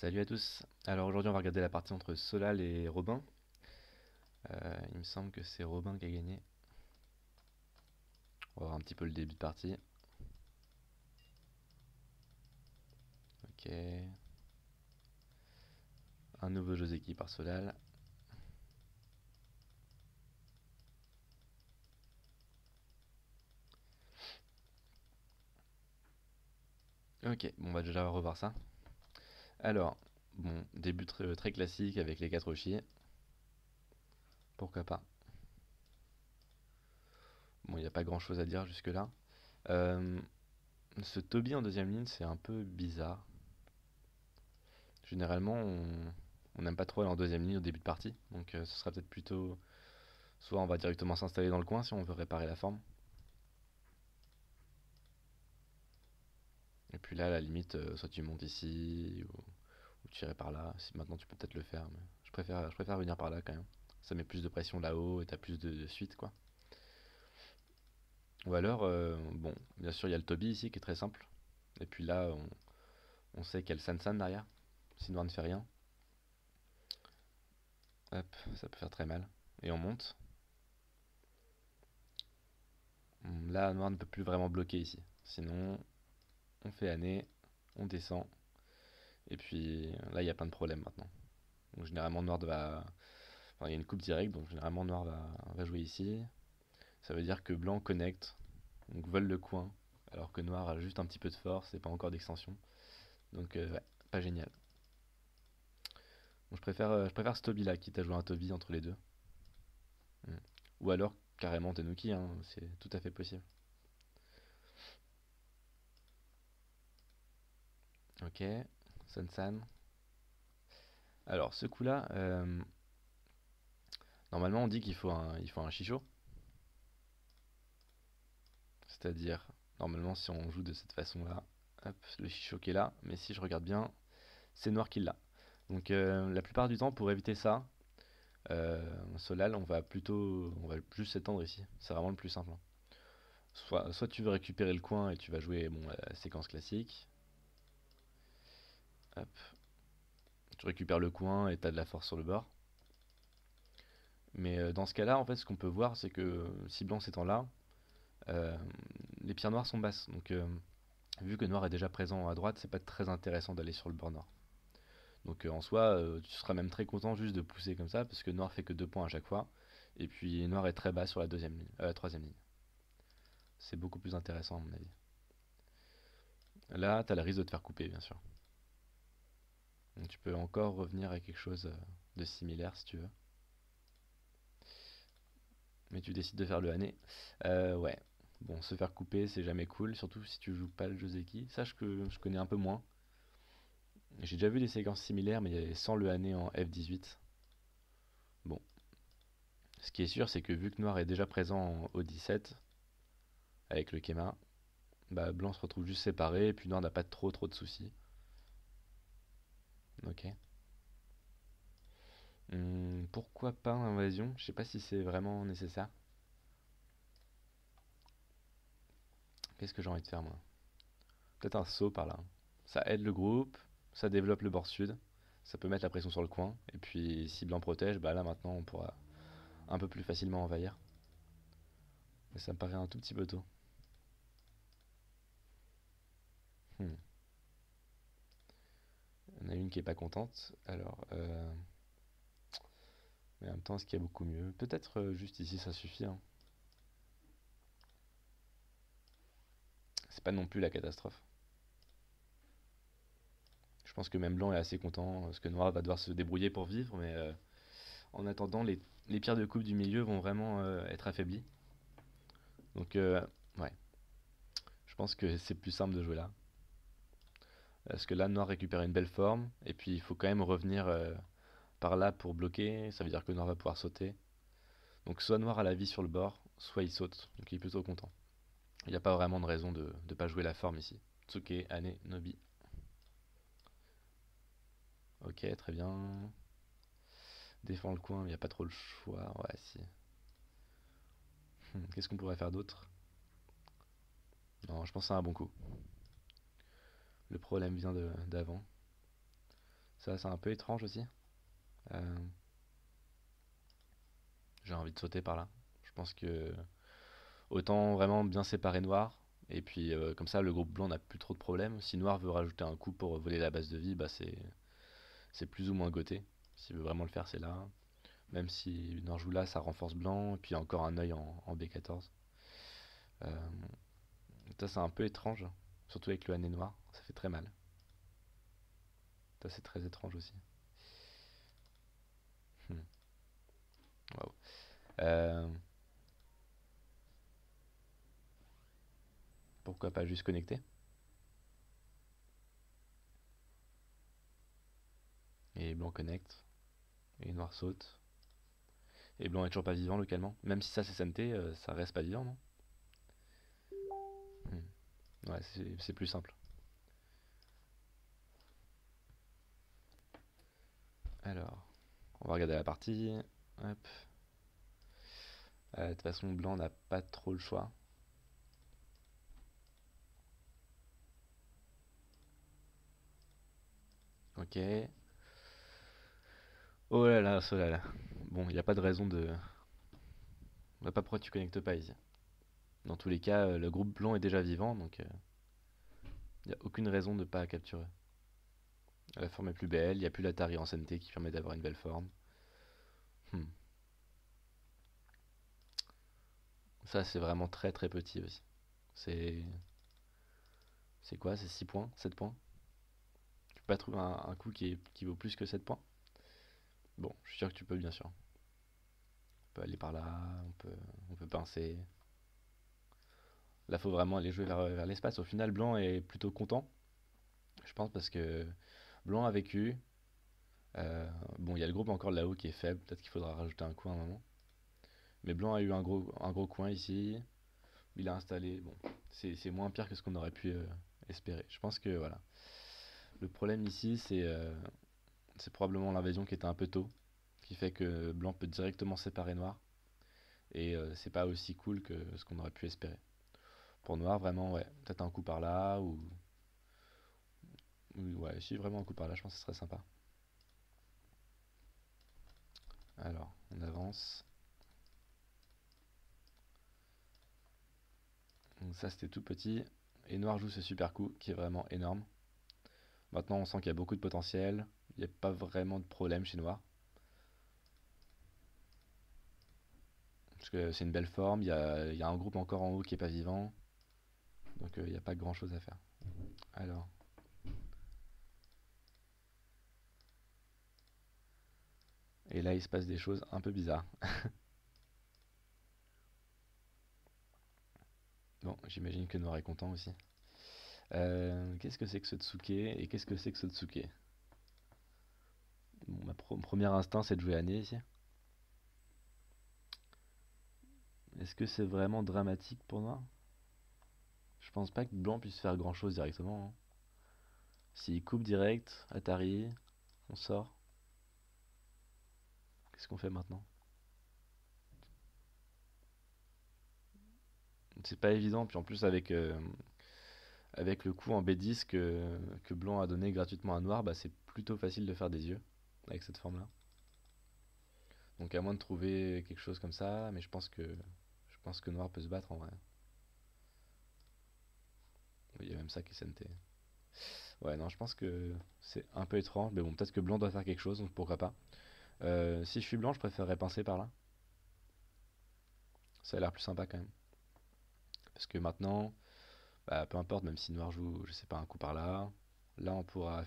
Salut à tous. Alors aujourd'hui on va regarder la partie entre Solal et Robin. Il me semble que c'est Robin qui a gagné. On va voir un petit peu le début de partie. Ok. Un nouveau Joseki par Solal. Ok, bon on va déjà revoir ça. Alors, bon, début très classique avec les 4 Oshi. Pourquoi pas. Bon, il n'y a pas grand chose à dire jusque là. Euh, Ce Toby en deuxième ligne c'est un peu bizarre. Généralement on n'aime pas trop aller en deuxième ligne au début de partie. Donc ce sera peut-être plutôt... Soit on va directement s'installer dans le coin si on veut réparer la forme. Et puis là, à la limite, soit tu montes ici, ou tu irais par là. Si maintenant tu peux peut-être le faire, mais je préfère venir par là quand même. Ça met plus de pression là-haut et t'as plus de suite, quoi. Ou alors, bon, bien sûr, il y a le Toby ici qui est très simple. Et puis là, on sait qu'il y a le Sansan derrière. Si Noir ne fait rien, hop, ça peut faire très mal. Et on monte. Là, Noir ne peut plus vraiment bloquer ici. Sinon, on fait année, on descend. Et puis là, il y a plein de problèmes maintenant. Donc généralement, Noir va... Enfin, il y a une coupe directe, donc généralement Noir va jouer ici. Ça veut dire que Blanc connecte, donc vole le coin, alors que Noir a juste un petit peu de force et pas encore d'extension. Donc ouais, pas génial. Donc je préfère ce Toby là, quitte à jouer un Toby entre les deux. Mm. Ou alors carrément Tenuki, hein, c'est tout à fait possible. Ok, San. Alors ce coup là, normalement on dit qu'il faut un Shisho. C'est-à-dire, normalement si on joue de cette façon là, hop, le Shisho qui est là, mais si je regarde bien, c'est Noir qui l'a. Donc la plupart du temps, pour éviter ça, Solal, on va juste s'étendre ici. C'est vraiment le plus simple, hein. Soit tu veux récupérer le coin et tu vas jouer bon, la séquence classique. Hop, tu récupères le coin et t'as de la force sur le bord. Mais dans ce cas-là, en fait, ce qu'on peut voir, c'est que si blanc s'étend là, euh, les pierres noires sont basses. Donc, vu que noir est déjà présent à droite, c'est pas très intéressant d'aller sur le bord nord. Donc, en soi, tu seras même très content juste de pousser comme ça, parce que noir fait que 2 points à chaque fois. Et puis, noir est très bas sur la deuxième ligne, la troisième ligne. C'est beaucoup plus intéressant à mon avis. Là, t'as le risque de te faire couper, bien sûr. Donc tu peux encore revenir à quelque chose de similaire si tu veux. Mais tu décides de faire le Hané. Ouais. Bon, se faire couper, c'est jamais cool, surtout si tu joues pas le Joseki. Sache que je connais un peu moins. J'ai déjà vu des séquences similaires, mais sans le Hané en F18. Bon, ce qui est sûr, c'est que vu que Noir est déjà présent en O17 avec le Kema, bah Blanc se retrouve juste séparé, et puis Noir n'a pas trop de soucis. Ok. Pourquoi pas invasion? Je sais pas si c'est vraiment nécessaire. Qu'est-ce que j'ai envie de faire moi? Peut-être un saut par là. Ça aide le groupe, ça développe le bord sud, ça peut mettre la pression sur le coin, et puis si blanc protège, bah là maintenant on pourra un peu plus facilement envahir. Mais ça me paraît un tout petit peu tôt. Hmm. Il y en a une qui est pas contente, alors mais en même temps, est-ce qu'il y a beaucoup mieux? Peut-être juste ici ça suffit, hein. C'est pas non plus la catastrophe. Je pense que même blanc est assez content, parce que noir va devoir se débrouiller pour vivre, mais en attendant, les pierres de coupe du milieu vont vraiment être affaiblies. Donc ouais, je pense que c'est plus simple de jouer là. Parce que là, Noir récupère une belle forme. Et puis, il faut quand même revenir par là pour bloquer. Ça veut dire que Noir va pouvoir sauter. Donc, soit Noir a la vie sur le bord, soit il saute. Donc, il est plutôt content. Il n'y a pas vraiment de raison de ne pas jouer la forme ici. Tsuke, Ane, Nobi. Ok, très bien. Défend le coin, mais il n'y a pas trop le choix. Ouais, si. Qu'est-ce qu'on pourrait faire d'autre? Non, je pense que c'est un bon coup. Le problème vient d'avant. Ça, c'est un peu étrange aussi. Euh, j'ai envie de sauter par là. Je pense que autant vraiment bien séparer noir. Et puis comme ça, le groupe blanc n'a plus trop de problèmes. Si noir veut rajouter un coup pour voler la base de vie, bah c'est plus ou moins goté. S'il veut vraiment le faire, c'est là. Même si noir joue là, ça renforce blanc. Et puis encore un œil en B14. Euh, Ça, c'est un peu étrange. Surtout avec le nez noir. Ça fait très mal. Ça, c'est très étrange aussi. Hmm. Waouh. Euh, Pourquoi pas juste connecter? Et blanc connecte. Et noir saute. Et blanc est toujours pas vivant localement. Même si ça c'est SNT, ça reste pas vivant, non? Hmm. Ouais, c'est plus simple. Alors, on va regarder la partie. Hop. De toute façon, blanc n'a pas trop le choix. Ok. Oh là là, oh là là. Bon, il n'y a pas de raison de. On voit pas pourquoi tu connectes pas ici. Dans tous les cas, le groupe blanc est déjà vivant, donc il n'y a aucune raison de ne pas capturer. La forme est plus belle, il n'y a plus l'Atari en SNT qui permet d'avoir une belle forme. Hmm. Ça, c'est vraiment très très petit aussi. C'est. C'est quoi? C'est 6 points? 7 points? Tu peux pas trouver un coup qui vaut plus que 7 points? Bon, je suis sûr que tu peux, bien sûr. On peut aller par là, on peut pincer. Là, faut vraiment aller jouer vers l'espace. Au final, blanc est plutôt content, je pense, parce que blanc a vécu. Bon, il y a le groupe encore là-haut qui est faible. Peut-être qu'il faudra rajouter un coup à un moment. Mais blanc a eu un gros coin ici. Il a installé. Bon, c'est moins pire que ce qu'on aurait pu espérer. Je pense que voilà. Le problème ici, c'est probablement l'invasion qui était un peu tôt, qui fait que blanc peut directement séparer noir. Et c'est pas aussi cool que ce qu'on aurait pu espérer. Pour noir, vraiment, ouais, peut-être un coup par là, ouais, si vraiment un coup par là, je pense que ce serait sympa. Alors, on avance. Donc ça, c'était tout petit. Et noir joue ce super coup qui est vraiment énorme. Maintenant, on sent qu'il y a beaucoup de potentiel. Il n'y a pas vraiment de problème chez noir. Parce que c'est une belle forme. Il y a un groupe encore en haut qui est pas vivant. Donc il n'y a pas grand chose à faire. Alors, et là, il se passe des choses un peu bizarres. Bon, j'imagine que noir est content aussi. Qu'est-ce que c'est que ce Tsuke et qu'est-ce que c'est que ce Tsuke? Bon, mon premier instinct, c'est de jouer à nez ici. Est-ce que c'est vraiment dramatique pour noir? Je pense pas que blanc puisse faire grand chose directement, hein. S'il coupe direct, Atari, on sort. Qu'est-ce qu'on fait maintenant? C'est pas évident, puis en plus avec le coup en B10 que blanc a donné gratuitement à noir, bah c'est plutôt facile de faire des yeux avec cette forme-là. Donc à moins de trouver quelque chose comme ça, mais je pense que noir peut se battre en vrai. Oui, il y a même ça qui est SNT. Ouais, non, je pense que c'est un peu étrange, mais bon, peut-être que blanc doit faire quelque chose, donc pourquoi pas. Si je suis blanc, je préférerais pincer par là. Ça a l'air plus sympa quand même. Parce que maintenant, bah, peu importe, même si noir joue, je sais pas, un coup par là, là on pourra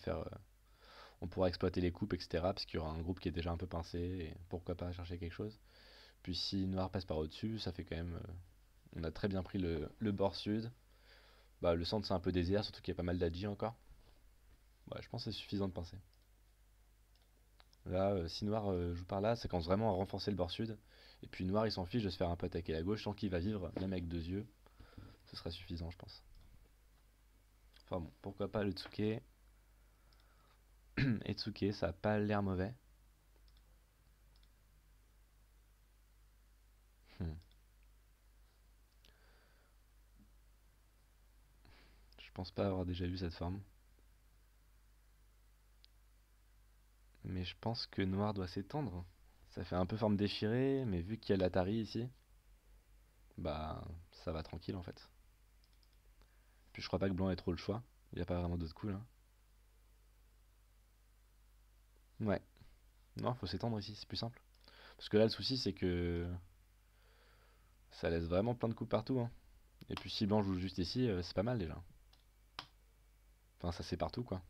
exploiter les coupes, etc. Parce qu'il y aura un groupe qui est déjà un peu pincé, et pourquoi pas chercher quelque chose. Puis si noir passe par au-dessus, ça fait quand même. On a très bien pris le bord sud. Bah, le centre c'est un peu désert, surtout qu'il y a pas mal d'adji encore. Ouais, je pense que c'est suffisant de pincer. Là, si noir joue par là, ça commence vraiment à renforcer le bord sud. Et puis noir il s'en fiche de se faire un peu attaquer la gauche, tant qu'il va vivre, même avec deux yeux, ce sera suffisant, je pense. Enfin bon, pourquoi pas le Tsuke. Et Tsuke, ça a pas l'air mauvais. Hmm. Je pense pas avoir déjà vu cette forme. Mais je pense que noir doit s'étendre. Ça fait un peu forme déchirée, mais vu qu'il y a l'Atari ici, bah ça va tranquille en fait. Puis je crois pas que blanc ait trop le choix. Il n'y a pas vraiment d'autre coup là. Ouais. Non, faut s'étendre ici, c'est plus simple. Parce que là, le souci, c'est que ça laisse vraiment plein de coups partout, hein. Et puis si blanc joue juste ici, c'est pas mal déjà. Enfin, ça c'est partout quoi.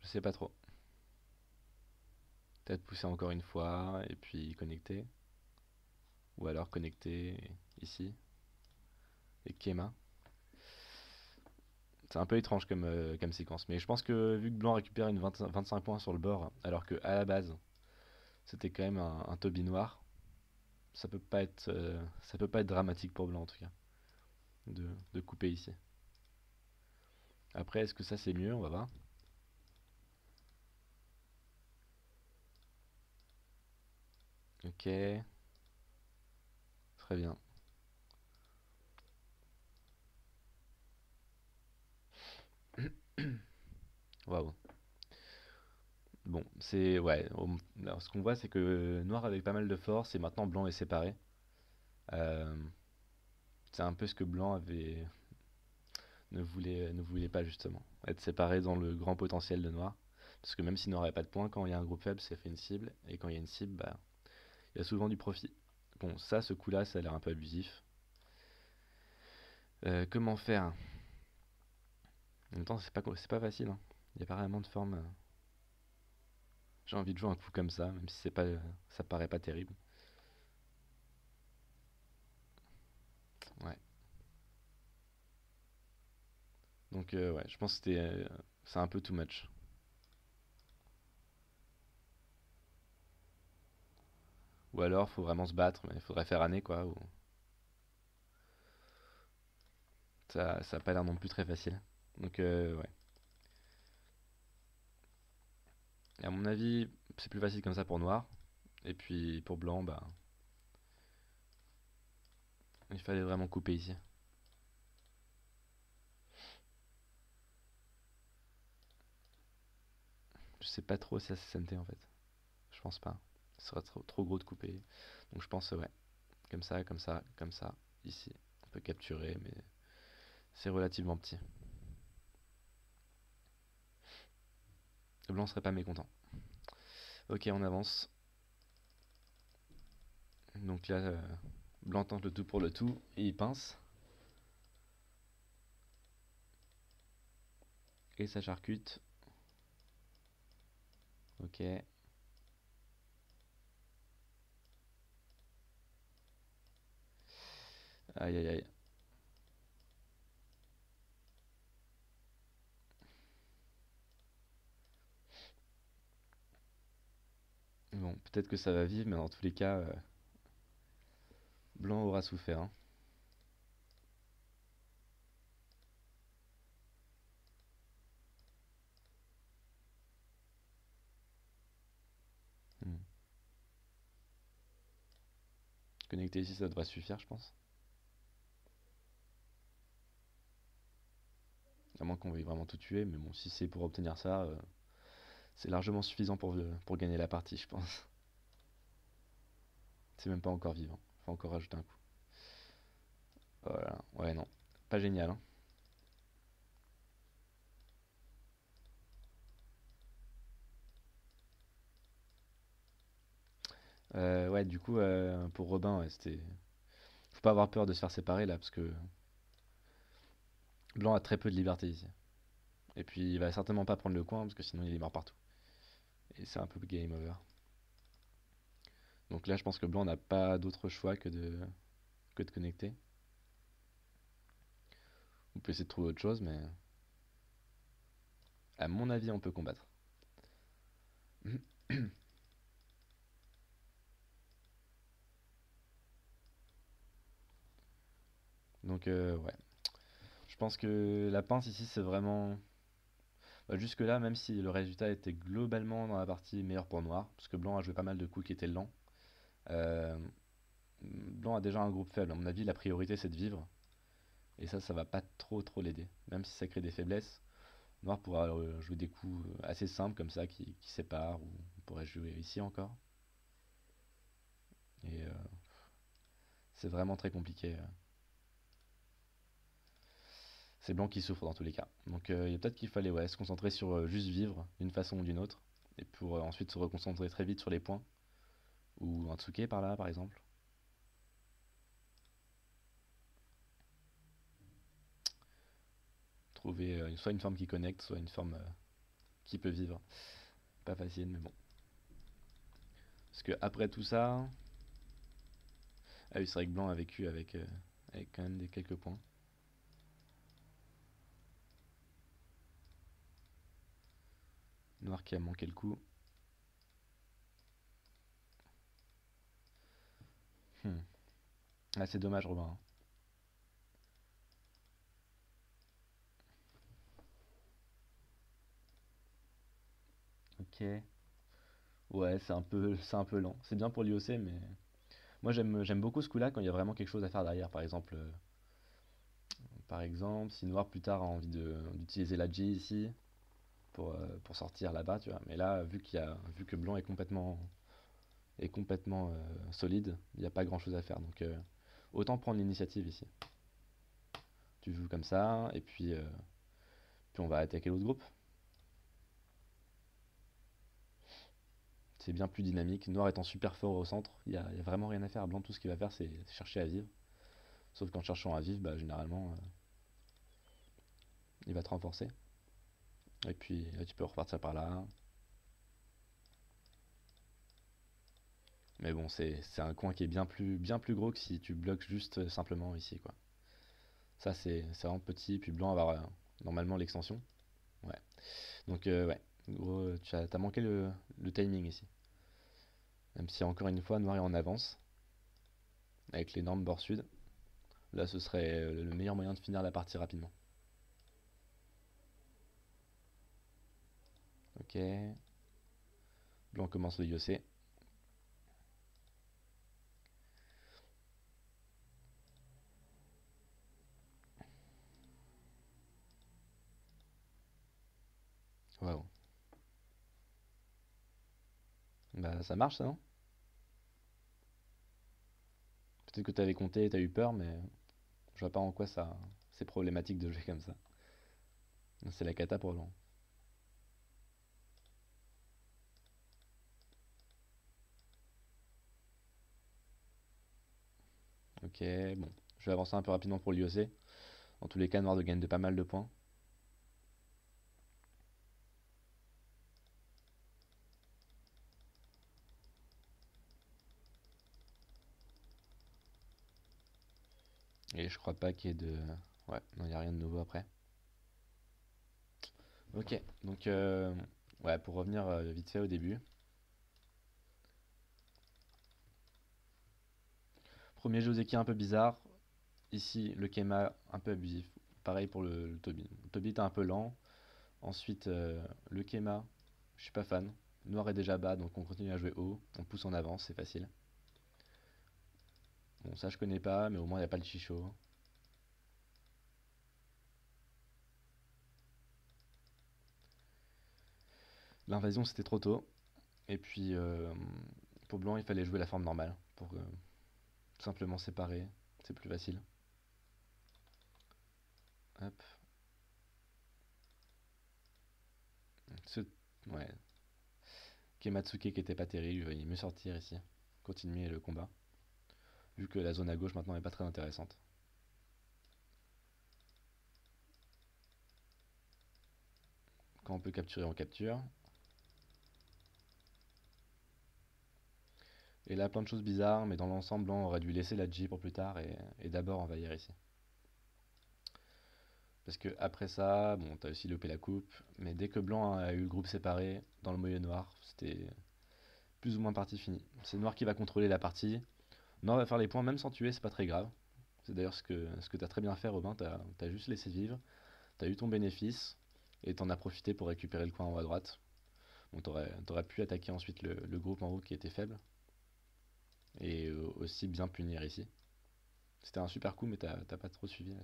Je sais pas trop. Peut-être pousser encore une fois et puis connecter. Ou alors connecter ici et Kema. C'est un peu étrange comme séquence. Mais je pense que vu que blanc récupère une 25 points sur le bord, alors que à la base c'était quand même un Toby noir, ça peut pas être dramatique pour blanc en tout cas, de couper ici. Après, est-ce que ça c'est mieux? On va voir. Ok, très bien. Waouh. Bon, c'est ouais. Alors, ce qu'on voit, c'est que noir avait pas mal de force et maintenant blanc est séparé. Euh, c'est un peu ce que blanc avait ne voulait pas justement être séparé dans le grand potentiel de noir. Parce que même si noir n'avait pas de points, quand il y a un groupe faible, ça fait une cible et quand il y a une cible, bah il y a souvent du profit. Bon, ça, ce coup-là, ça a l'air un peu abusif. Comment faire? En même temps, c'est pas facile, hein. Il n'y a pas vraiment de forme. J'ai envie de jouer un coup comme ça, même si c'est pas, ça paraît pas terrible. Ouais. Donc ouais, je pense que c'est un peu too much. Ou alors, faut vraiment se battre, mais il faudrait faire année quoi. Ça a pas l'air non plus très facile. Donc ouais. Et à mon avis, c'est plus facile comme ça pour noir. Et puis pour blanc, bah, il fallait vraiment couper ici. Je sais pas trop si ça c'est SMT en fait. Je pense pas. Ce serait trop gros de couper. Donc je pense ouais. Comme ça, comme ça, comme ça. Ici. On peut capturer, mais c'est relativement petit. Le blanc serait pas mécontent. Ok, on avance. Donc là, blanc tente le tout pour le tout et il pince. Et ça charcute. Ok. Aïe aïe aïe. Bon, peut-être que ça va vivre, mais dans tous les cas, blanc aura souffert, hein. Hmm. Connecter ici, ça devrait suffire, je pense. À moins qu'on veuille vraiment tout tuer, mais bon, si c'est pour obtenir ça, c'est largement suffisant pour gagner la partie, je pense. C'est même pas encore vivant. Faut encore rajouter un coup. Voilà. Ouais, non. Pas génial, hein. Ouais, du coup, pour Robin, ouais, c'était. Faut pas avoir peur de se faire séparer là, parce que Blanc a très peu de liberté ici. Et puis il va certainement pas prendre le coin, parce que sinon il est mort partout. Et c'est un peu game over. Donc là, je pense que Blanc n'a pas d'autre choix que de connecter. On peut essayer de trouver autre chose, mais à mon avis, on peut combattre. Donc ouais. Je pense que la pince ici, c'est vraiment. Bah, jusque-là, même si le résultat était globalement dans la partie meilleur pour Noir, parce que Blanc a joué pas mal de coups qui étaient lents. euh, Blanc a déjà un groupe faible. À mon avis, la priorité c'est de vivre. Et ça va pas trop l'aider. Même si ça crée des faiblesses, Noir pourra jouer des coups assez simples comme ça qui séparent, ou on pourrait jouer ici encore. Et c'est vraiment très compliqué. C'est Blanc qui souffre dans tous les cas. Donc il y a peut-être qu'il fallait ouais, se concentrer sur juste vivre d'une façon ou d'une autre. Et pour ensuite se reconcentrer très vite sur les points. Ou un Tsuke par là par exemple. Trouver soit une forme qui connecte, soit une forme qui peut vivre. Pas facile mais bon. Parce que après tout ça... Ah oui c'est vrai que Blanc a vécu avec quand même des quelques points. Noir qui a manqué le coup. Hmm. Ah c'est dommage Robin, hein. Ok. Ouais c'est un peu lent. C'est bien pour l'IOC mais... Moi j'aime beaucoup ce coup-là quand il y a vraiment quelque chose à faire derrière. Par exemple, si Noir plus tard a envie d'utiliser la G ici pour sortir là-bas, tu vois. Mais là, vu que Blanc est complètement solide, il n'y a pas grand-chose à faire. Donc autant prendre l'initiative ici. Tu joues comme ça, et puis on va attaquer l'autre groupe. C'est bien plus dynamique. Noir étant super fort au centre, il y a vraiment rien à faire. Blanc, tout ce qu'il va faire, c'est chercher à vivre. Sauf qu'en cherchant à vivre, bah, généralement, il va te renforcer. Et puis là, tu peux repartir par là. Mais bon, c'est un coin qui est bien plus gros que si tu bloques juste simplement ici, quoi. Ça, c'est vraiment petit, puis Blanc va avoir normalement l'extension. Ouais. Donc, ouais. Gros, t'as manqué le timing ici. Même si encore une fois, Noir est en avance, avec l'énorme bord sud. Là, ce serait le meilleur moyen de finir la partie rapidement. Ok. Blanc commence le IOC. Waouh. Bah, ça marche, ça, non? Peut-être que t'avais compté et t'as eu peur, mais je vois pas en quoi ça c'est problématique de jouer comme ça. C'est la cata pour Blanc. Ok, bon. Je vais avancer un peu rapidement pour l'IOC. Dans tous les cas, Noir de gagne de pas mal de points. Et je crois pas qu'il y ait de... Ouais, non, il n'y a rien de nouveau après. Ok, donc ouais, pour revenir vite fait au début. Premier Joseki un peu bizarre. Ici, le Kema un peu abusif. Pareil pour le Toby. Le Toby est un peu lent. Ensuite, le Kema, je suis pas fan. Noir est déjà bas, donc on continue à jouer haut. On pousse en avant, c'est facile. Bon, ça je connais pas, mais au moins il n'y a pas le Chicho. L'invasion c'était trop tôt. Et puis pour Blanc, il fallait jouer la forme normale. Pour tout simplement séparer. C'est plus facile. Hop. Ce... Ouais. Kematsuke qui était pas terrible, il va mieux sortir ici. Continuer le combat. Vu que la zone à gauche maintenant n'est pas très intéressante. Quand on peut capturer, on capture. Et là, plein de choses bizarres, mais dans l'ensemble, Blanc aurait dû laisser la G pour plus tard et d'abord envahir ici. Parce que après ça, bon, t'as aussi loupé la coupe, mais dès que Blanc a eu le groupe séparé dans le maillot noir, c'était plus ou moins partie finie. C'est Noir qui va contrôler la partie. Noir va faire les points même sans tuer, c'est pas très grave. C'est d'ailleurs ce que t'as très bien fait, Robin. T'as juste laissé vivre, t'as eu ton bénéfice et t'en as profité pour récupérer le coin en haut à droite. Bon, t'aurais pu attaquer ensuite le groupe en haut qui était faible et aussi bien punir ici. C'était un super coup, mais t'as pas trop suivi.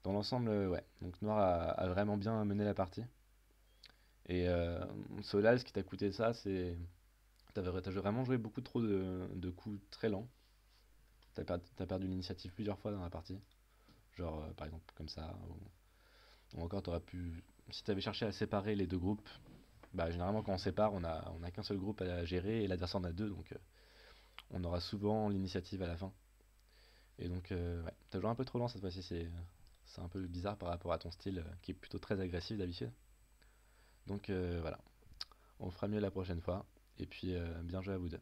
Dans l'ensemble, ouais. Donc Noir a vraiment bien mené la partie. Et Solal, ce qui t'a coûté ça, c'est. T'as vraiment joué beaucoup trop de coups très lents. T'as perdu l'initiative plusieurs fois dans la partie. Genre, par exemple, comme ça. Ou encore, t'aurais pu. Si t'avais cherché à séparer les deux groupes, bah généralement quand on sépare, on a qu'un seul groupe à gérer et l'adversaire en a deux, donc on aura souvent l'initiative à la fin. Et donc, ouais, t'as joué un peu trop lent cette fois-ci, c'est un peu bizarre par rapport à ton style qui est plutôt très agressif d'habitude. Donc voilà, on fera mieux la prochaine fois. Et puis bien joué à vous deux.